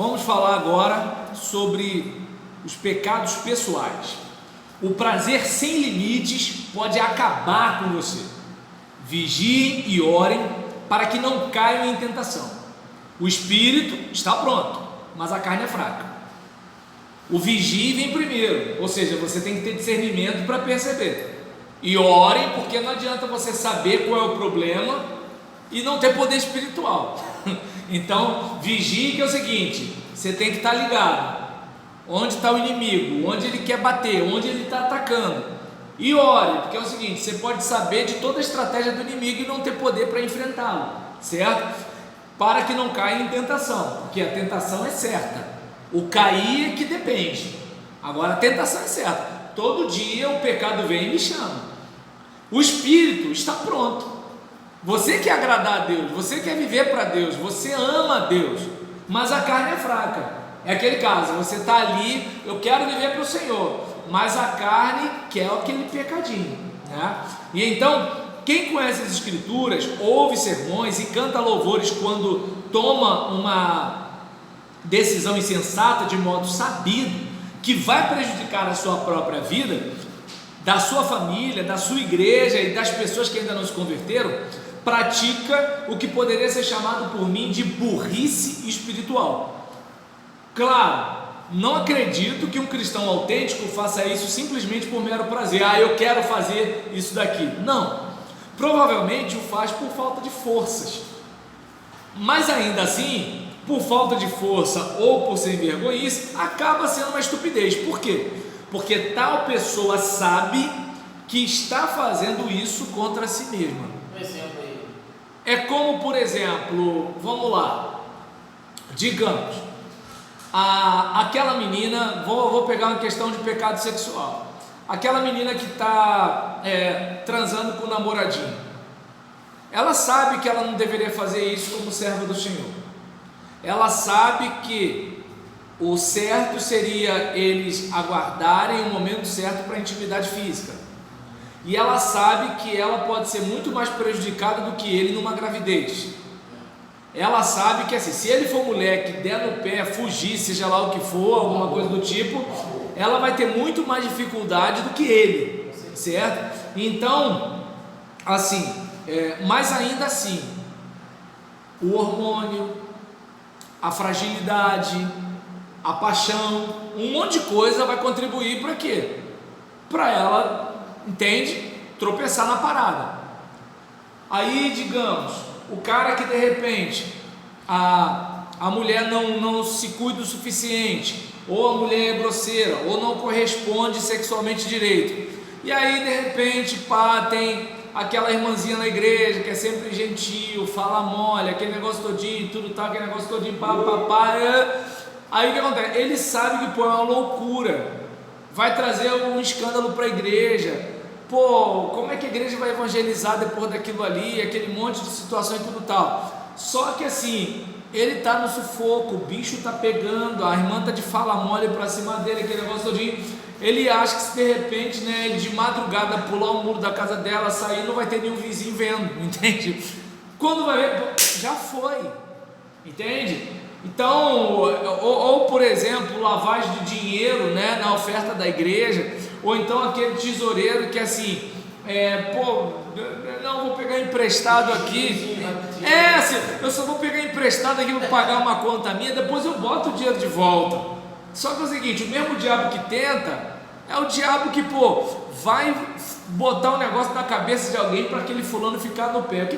Vamos falar agora sobre os pecados pessoais. O prazer sem limites pode acabar com você. Vigiem e orem para que não caiam em tentação. O espírito está pronto, mas a carne é fraca. O vigie vem primeiro, ou seja, você tem que ter discernimento para perceber. E orem, porque não adianta você saber qual é o problema e não ter poder espiritual. Então, vigie, que é o seguinte: você tem que estar ligado onde está o inimigo, onde ele quer bater, onde ele está atacando. E ore, porque é o seguinte: você pode saber de toda a estratégia do inimigo e não ter poder para enfrentá-lo, certo? Para que não caia em tentação, porque a tentação é certa. O cair é que depende. Agora a tentação é certa. Todo dia o pecado vem e me chama. O espírito está pronto. Você quer agradar a Deus, você quer viver para Deus, você ama a Deus, mas a carne é fraca. É aquele caso, você está ali, eu quero viver para o Senhor, mas a carne quer aquele pecadinho, né? E então, quem conhece as Escrituras, ouve sermões e canta louvores quando toma uma decisão insensata de modo sabido, que vai prejudicar a sua própria vida, da sua família, da sua igreja e das pessoas que ainda não se converteram, pratica o que poderia ser chamado por mim de burrice espiritual. Claro, não acredito que um cristão autêntico faça isso simplesmente por mero prazer. Eu quero fazer isso daqui. Não, provavelmente o faz por falta de forças, mas ainda assim, por falta de força ou por sem vergonhice, acaba sendo uma estupidez. Por quê? Porque tal pessoa sabe que está fazendo isso contra si mesma. Um exemplo aí. É como, por exemplo, vamos lá, digamos, aquela menina, vou pegar uma questão de pecado sexual, aquela menina que está transando com o namoradinho, ela sabe que ela não deveria fazer isso como serva do Senhor. Ela sabe que o certo seria eles aguardarem o momento certo para a intimidade física, e ela sabe que ela pode ser muito mais prejudicada do que ele numa gravidez. Ela sabe que assim, se ele for mulher que der no pé, fugir, seja lá o que for, alguma coisa do tipo, ela vai ter muito mais dificuldade do que ele, certo? Então, assim, mas ainda assim, o hormônio, a fragilidade, a paixão, um monte de coisa vai contribuir para quê? Para ela, entende? Tropeçar na parada. Aí, digamos, o cara que de repente a mulher não se cuida o suficiente, ou a mulher é grosseira, ou não corresponde sexualmente direito, e aí de repente tem aquela irmãzinha na igreja que é sempre gentil, fala mole, aquele negócio todinho, tudo tal, aquele negócio todinho, aí o que acontece? Ele sabe que é uma loucura, vai trazer um escândalo para a igreja. Como é que a igreja vai evangelizar depois daquilo ali, aquele monte de situação e tudo tal? Só que assim, ele está no sufoco, o bicho está pegando, a irmã está de fala mole para cima dele, aquele negócio todinho. Ele acha que se de repente, ele de madrugada pular o muro da casa dela, sair, não vai ter nenhum vizinho vendo, entende? Quando vai ver, já foi, entende? Então, ou por exemplo, lavagem de dinheiro, na oferta da igreja, ou então aquele tesoureiro que assim, não, vou pegar emprestado aqui, assim, eu só vou pegar emprestado aqui para pagar uma conta minha, depois eu boto o dinheiro de volta. Só que é o seguinte, o mesmo diabo que tenta, é o diabo que, vai botar um negócio na cabeça de alguém para aquele fulano ficar no pé.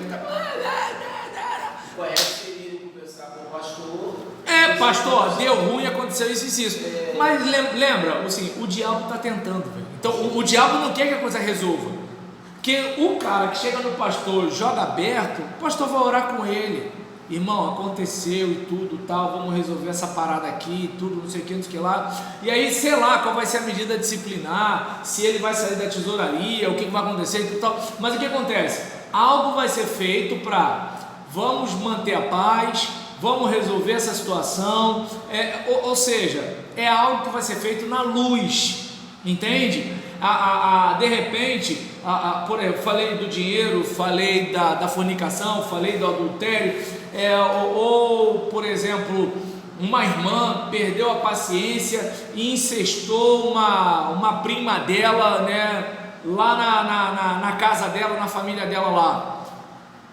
Conhece ele conversar com o pastor. Pastor, deu ruim, aconteceu isso. Mas lembra, assim, o diabo está tentando, velho. Então, o diabo não quer que a coisa resolva. Porque o cara que chega no pastor, joga aberto, o pastor vai orar com ele. Irmão, aconteceu e tudo tal, vamos resolver essa parada aqui, tudo, não sei o que lá. E aí, sei lá, qual vai ser a medida disciplinar, se ele vai sair da tesouraria, o que vai acontecer e tudo tal. Mas o que acontece? Algo vai ser feito vamos manter a paz, vamos resolver essa situação, ou seja, é algo que vai ser feito na luz, entende? De repente, por exemplo, falei do dinheiro, falei da fornicação, falei do adultério, ou por exemplo, uma irmã perdeu a paciência e incestou uma prima dela, né, lá na casa dela, na família dela lá.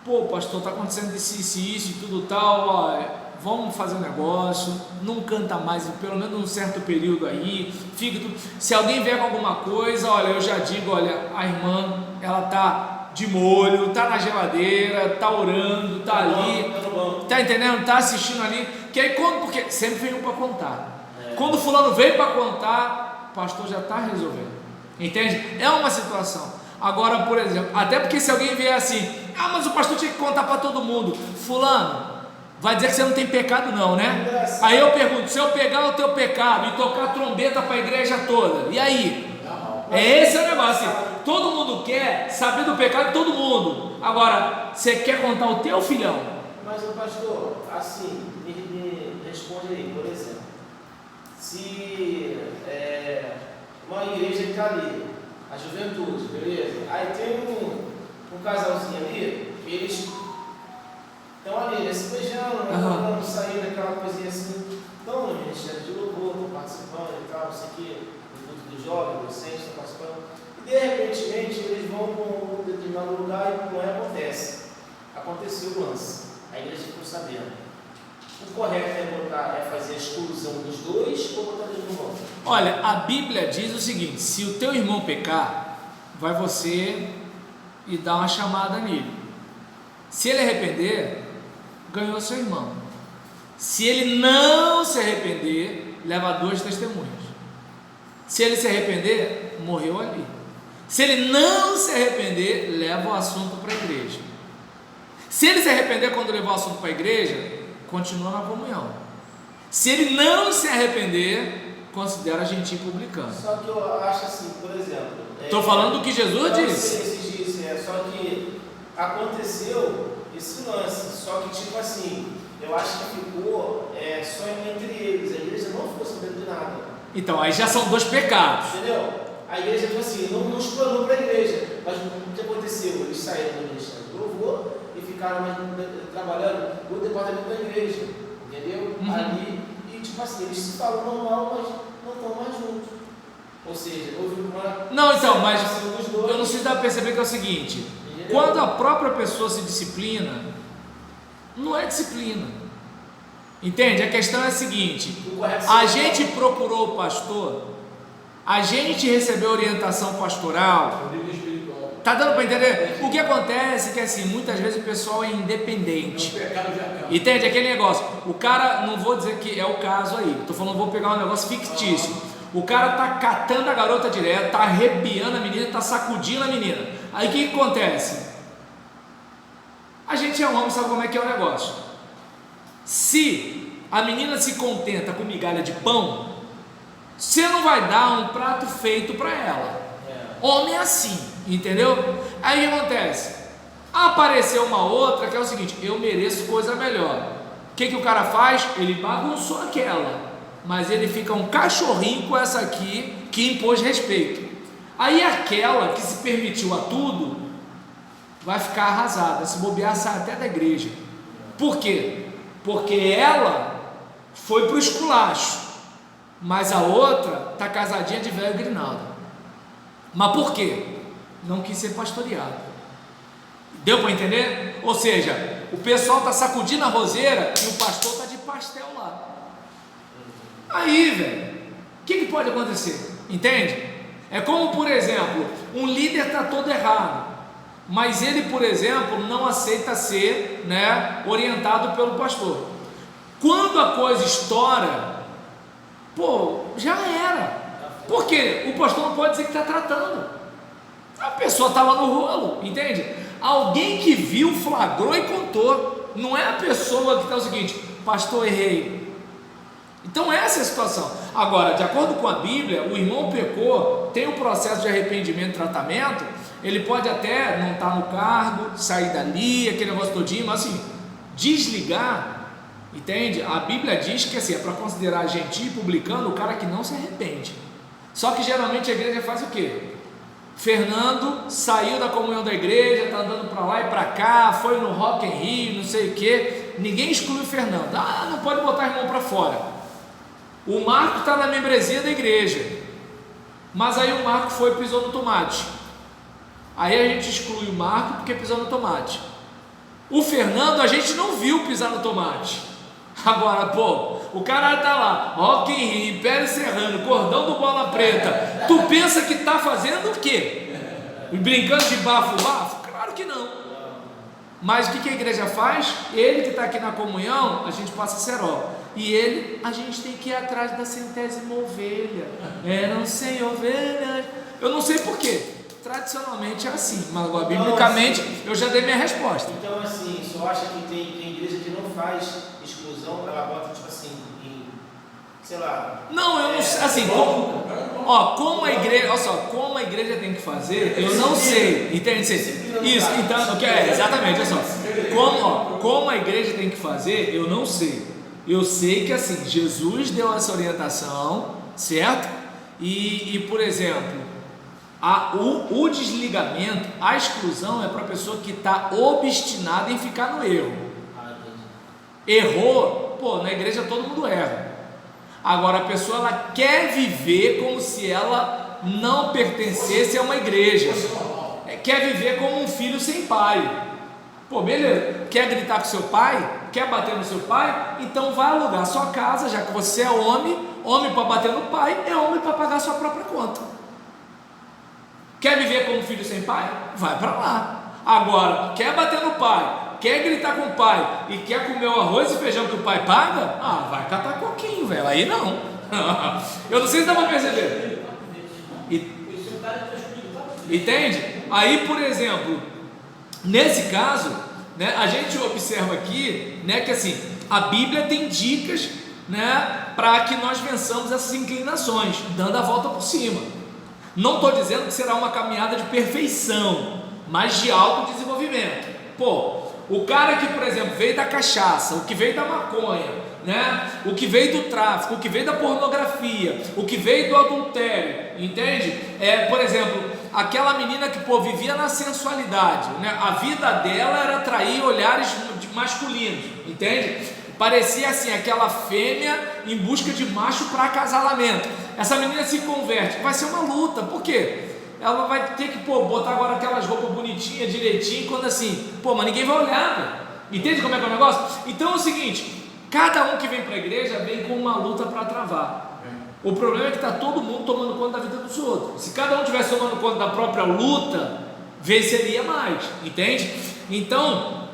Pô, pastor, está acontecendo isso e tudo tal, ó, vamos fazer um negócio, não canta mais, pelo menos um certo período aí, fica tudo. Se alguém vier com alguma coisa, olha, eu já digo, olha, a irmã, ela tá de molho, tá na geladeira, tá orando, tá ali, tá entendendo? Tá assistindo ali, que aí porque sempre vem um para contar. Quando o fulano veio para contar, o pastor já tá resolvendo, entende? É uma situação. Agora, por exemplo, até porque se alguém vier assim, mas o pastor tinha que contar para todo mundo, fulano, vai dizer que você não tem pecado não, né? Aí eu pergunto, se eu pegar o teu pecado e tocar trombeta para a igreja toda, e aí? Esse é o negócio, assim, todo mundo quer saber do pecado de todo mundo, agora, você quer contar o teu filhão? Mas o pastor, assim, me responde aí, por exemplo, se uma igreja que está ali, a juventude, beleza? Aí tem um casalzinho ali, eles estão ali, eles se beijando, namorando, saindo, aquela coisinha assim, estão no ministério de louvor, estão participando e tal, não sei o que, no culto dos jovens, adolescentes, estão participando, e de repente eles vão para um determinado lugar e não acontece. Aconteceu o lance, a igreja ficou sabendo. O correto é fazer a exclusão dos dois ou botar eles no voto? Olha, a Bíblia diz o seguinte: se o teu irmão pecar, vai você e dar uma chamada nele. Se ele arrepender, ganhou seu irmão. Se ele não se arrepender, leva 2 testemunhas. Se ele se arrepender, morreu ali. Se ele não se arrepender, leva o assunto para a igreja. Se ele se arrepender quando levar o assunto para a igreja, continua na comunhão. Se ele não se arrepender, considera gentil publicano. Só que eu acho assim, por exemplo, estou falando do que Jesus disse. Só que aconteceu esse lance, só que tipo assim, eu acho que ficou só entre eles, a igreja não ficou sabendo de nada. Então, aí já são 2 pecados. Entendeu? A igreja, tipo assim, não explanou para a igreja, mas o que aconteceu? Eles saíram do ministério do louvor e ficaram mais trabalhando no departamento da igreja, entendeu? Ali, e tipo assim, eles se falam normal, mas não estão mais juntos. Ou seja, houve uma. Não, então, mas eu não sei se dá para perceber que é o seguinte: entendeu? Quando a própria pessoa se disciplina, não é disciplina, entende? A questão é a seguinte: a gente procurou o pastor, a gente recebeu orientação pastoral. Tá dando para entender? O que acontece é que assim, muitas vezes o pessoal é independente. Entende? Aquele negócio, o cara, não vou dizer que é o caso aí, estou falando, vou pegar um negócio fictício. O cara tá catando a garota direto, tá arrepiando a menina, tá sacudindo a menina. Aí o que acontece? A gente é homem, sabe como é que é o negócio? Se a menina se contenta com migalha de pão, você não vai dar um prato feito para ela. Homem é assim, entendeu? Aí o que acontece? Apareceu uma outra que é o seguinte: eu mereço coisa melhor. O que o cara faz? Ele bagunçou aquela, mas ele fica um cachorrinho com essa aqui que impôs respeito. Aí aquela que se permitiu a tudo vai ficar arrasada, se bobear sai até da igreja. Por quê? Porque ela foi para o esculacho, mas a outra está casadinha de velho grinalda. Mas por quê? Não quis ser pastoreado. Deu para entender? Ou seja, o pessoal está sacudindo a roseira e o pastor está de pastel lá. Aí, velho, o que pode acontecer? Entende? É como, por exemplo, um líder está todo errado, mas ele, por exemplo, não aceita ser, né, orientado pelo pastor. Quando a coisa estoura, pô, já era. Por quê? O pastor não pode dizer que está tratando. A pessoa estava no rolo, entende? Alguém que viu, flagrou e contou. Não é a pessoa que está o seguinte: pastor, errei. Então essa é a situação. Agora, de acordo com a Bíblia, o irmão pecou, tem um processo de arrependimento e tratamento. Ele pode até não estar no cargo, sair dali, aquele negócio todinho, mas assim, desligar, entende? A Bíblia diz que assim, é para considerar gentil e publicano o cara que não se arrepende. Só que geralmente a igreja faz o quê? Fernando saiu da comunhão da igreja, está andando para lá e para cá, foi no Rock in Rio, não sei o quê, ninguém exclui o Fernando. Não pode botar irmão para fora. O Marco está na membresia da igreja, mas aí o Marco foi e pisou no tomate. Aí a gente exclui o Marco porque pisou no tomate. O Fernando a gente não viu pisar no tomate. Agora, pô, o cara tá lá, Rock in Rio, Império Serrano, cordão do Bola Preta. Tu pensa que tá fazendo o quê? Brincando de bafo? Claro que não. Mas o que a igreja faz? Ele que está aqui na comunhão, a gente passa cerol. E ele, a gente tem que ir atrás da 100ª ovelha. Eram 100 ovelhas. Eu não sei porquê. Tradicionalmente é assim, mas agora, biblicamente, eu já dei minha resposta. Então, assim, só acha que tem igreja que não faz exclusão, ela bota, tipo assim, sei lá. Não, eu não sei, assim, como a igreja, olha só, como a igreja tem que fazer, eu não sei, entende? Isso, então, exatamente, olha só, como a igreja tem que fazer, eu não sei. Eu sei que, assim, Jesus deu essa orientação, certo? E por exemplo, o desligamento, a exclusão é para a pessoa que está obstinada em ficar no erro. Errou, pô, na igreja todo mundo erra. Agora a pessoa ela quer viver como se ela não pertencesse a uma igreja, quer viver como um filho sem pai. Pô, beleza, quer gritar com seu pai, quer bater no seu pai, então vai alugar sua casa, já que você é homem para bater no pai, é homem para pagar sua própria conta. Quer viver como filho sem pai? Vai para lá. Agora, quer bater no pai, quer gritar com o pai e quer comer o arroz e feijão que o pai paga? Vai catar coquinho, velho. Aí não. Eu não sei se dá para perceber. Entende? Aí, por exemplo, nesse caso, né, a gente observa aqui, né, que assim, a Bíblia tem dicas, né, para que nós vençamos essas inclinações, dando a volta por cima. Não estou dizendo que será uma caminhada de perfeição, mas de autodesenvolvimento. Pô, o cara que, por exemplo, veio da cachaça, o que veio da maconha, né? O que veio do tráfico, o que veio da pornografia, o que veio do adultério, entende? Por exemplo, aquela menina que, pô, vivia na sensualidade, né? A vida dela era atrair olhares masculinos, entende? Parecia assim, aquela fêmea em busca de macho para acasalamento. Essa menina se converte, vai ser uma luta, por quê? Ela vai ter que, botar agora aquelas roupas bonitinhas, direitinho, quando assim, mas ninguém vai olhar, velho. Entende como é que é o negócio? Então é o seguinte, cada um que vem para a igreja vem com uma luta para travar. O problema é que está todo mundo tomando conta da vida dos outros. Se cada um tivesse tomando conta da própria luta, venceria mais, entende? Então,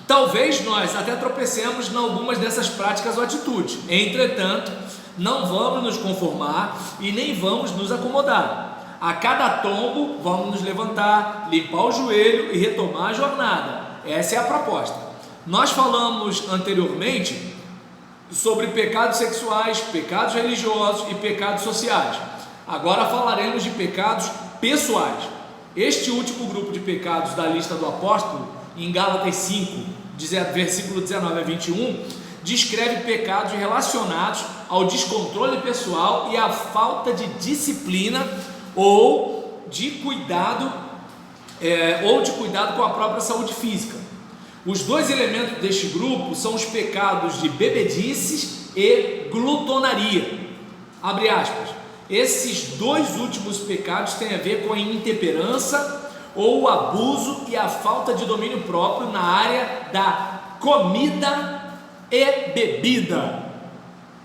talvez nós até tropecemos em algumas dessas práticas ou atitudes. Entretanto, não vamos nos conformar e nem vamos nos acomodar. A cada tombo, vamos nos levantar, limpar o joelho e retomar a jornada. Essa é a proposta. Nós falamos anteriormente sobre pecados sexuais, pecados religiosos e pecados sociais. Agora falaremos de pecados pessoais. Este último grupo de pecados da lista do apóstolo, em Gálatas 5, versículo 19 a 21, descreve pecados relacionados ao descontrole pessoal e à falta de disciplina ou de cuidado com a própria saúde física. Os dois elementos deste grupo são os pecados de bebedices e glutonaria. Abre aspas. Esses dois últimos pecados têm a ver com a intemperança ou o abuso e a falta de domínio próprio na área da comida e bebida.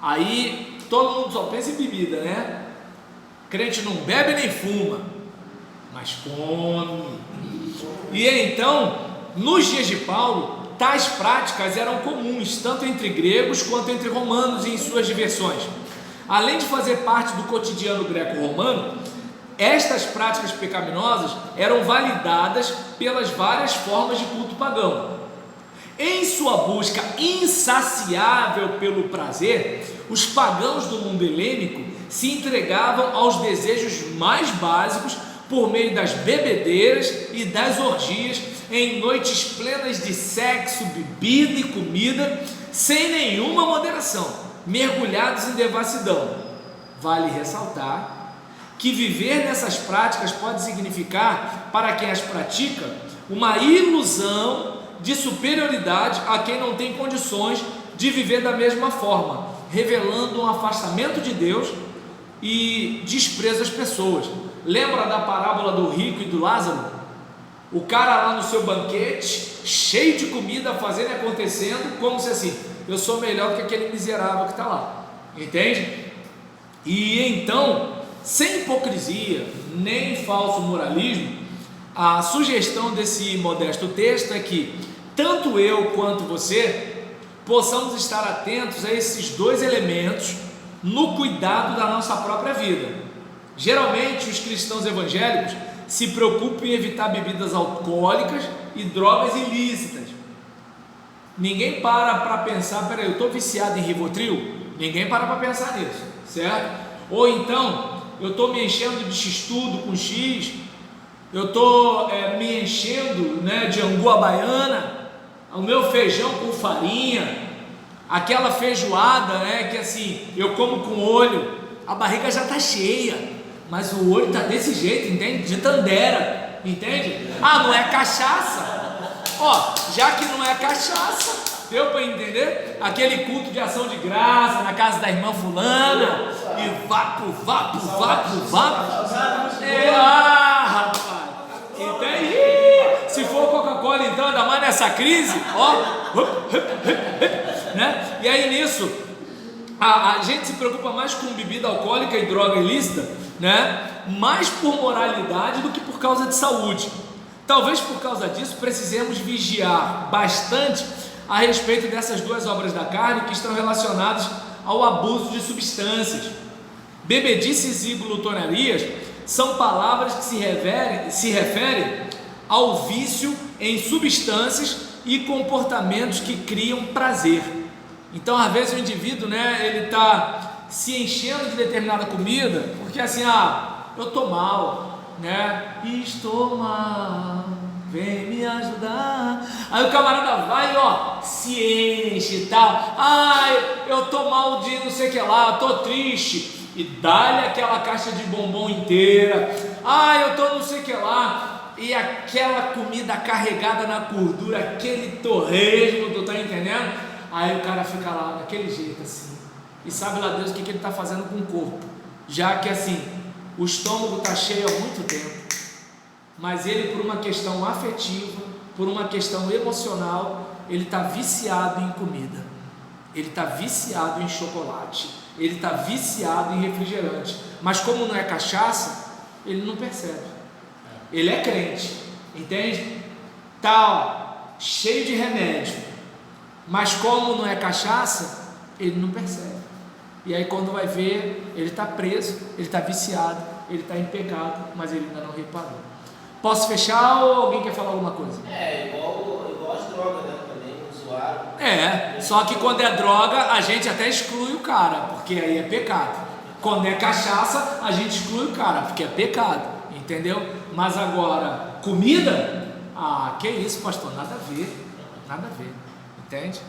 Aí todo mundo só pensa em bebida, né? Crente não bebe nem fuma, mas come. E então, nos dias de Paulo, tais práticas eram comuns, tanto entre gregos quanto entre romanos em suas diversões. Além de fazer parte do cotidiano greco-romano, estas práticas pecaminosas eram validadas pelas várias formas de culto pagão. Em sua busca insaciável pelo prazer, os pagãos do mundo helênico se entregavam aos desejos mais básicos por meio das bebedeiras e das orgias em noites plenas de sexo, bebida e comida, sem nenhuma moderação, mergulhados em devassidão. Vale ressaltar que viver nessas práticas pode significar, para quem as pratica, uma ilusão de superioridade a quem não tem condições de viver da mesma forma, revelando um afastamento de Deus e desprezo às pessoas. Lembra da parábola do rico e do Lázaro? O cara lá no seu banquete, cheio de comida, fazendo e acontecendo, como se assim, eu sou melhor que aquele miserável que está lá, entende? E então, sem hipocrisia, nem falso moralismo, a sugestão desse modesto texto é que tanto eu quanto você possamos estar atentos a esses dois elementos no cuidado da nossa própria vida. Geralmente os cristãos evangélicos se preocupam em evitar bebidas alcoólicas e drogas ilícitas. Ninguém para pensar, peraí, eu estou viciado em Rivotril? Ninguém para pensar nisso, certo? Ou então, eu estou me enchendo de X-tudo com X, eu estou me enchendo, né, de angu à baiana, o meu feijão com farinha, aquela feijoada, né, que assim, eu como com olho, a barriga já está cheia, mas o olho está desse jeito, entende? De tandera, entende? Ah, não é cachaça? Ó, já que não é cachaça, deu para entender? Aquele culto de ação de graça na casa da irmã fulana, e vapo, vapo, vapo, vapo. Rapaz, entende? Se for Coca-Cola, então, ainda mais nessa crise, ó, né? E aí nisso, a gente se preocupa mais com bebida alcoólica e droga ilícita, né? Mais por moralidade do que por causa de saúde. Talvez por causa disso precisemos vigiar bastante a respeito dessas duas obras da carne que estão relacionadas ao abuso de substâncias. Bebedices e glutonarias são palavras que se referem ao vício em substâncias e comportamentos que criam prazer. Então, às vezes o indivíduo, né, ele está se enchendo de determinada comida, porque assim, eu estou mal, né, estou mal, vem me ajudar. Aí o camarada vai e ó, se enche e tal, eu estou mal de não sei o que lá, estou triste, e dá-lhe aquela caixa de bombom inteira, eu estou não sei o que lá, e aquela comida carregada na gordura, aquele torresmo, tu tá entendendo? Aí o cara fica lá daquele jeito assim, e sabe lá Deus o que ele está fazendo com o corpo, já que assim, o estômago está cheio há muito tempo, mas ele, por uma questão afetiva, por uma questão emocional, ele está viciado em comida, ele está viciado em chocolate, ele está viciado em refrigerante, mas como não é cachaça, ele não percebe, ele é crente, entende? Está cheio de remédio, mas como não é cachaça, ele não percebe. E aí quando vai ver, ele está preso, ele está viciado, ele está em pecado, mas ele ainda não reparou. Posso fechar ou alguém quer falar alguma coisa? Igual as drogas, né? Também, usuário. Só que quando é droga, a gente até exclui o cara, porque aí é pecado. Quando é cachaça, a gente exclui o cara, porque é pecado, entendeu? Mas agora, comida? Que isso, pastor, nada a ver, entende?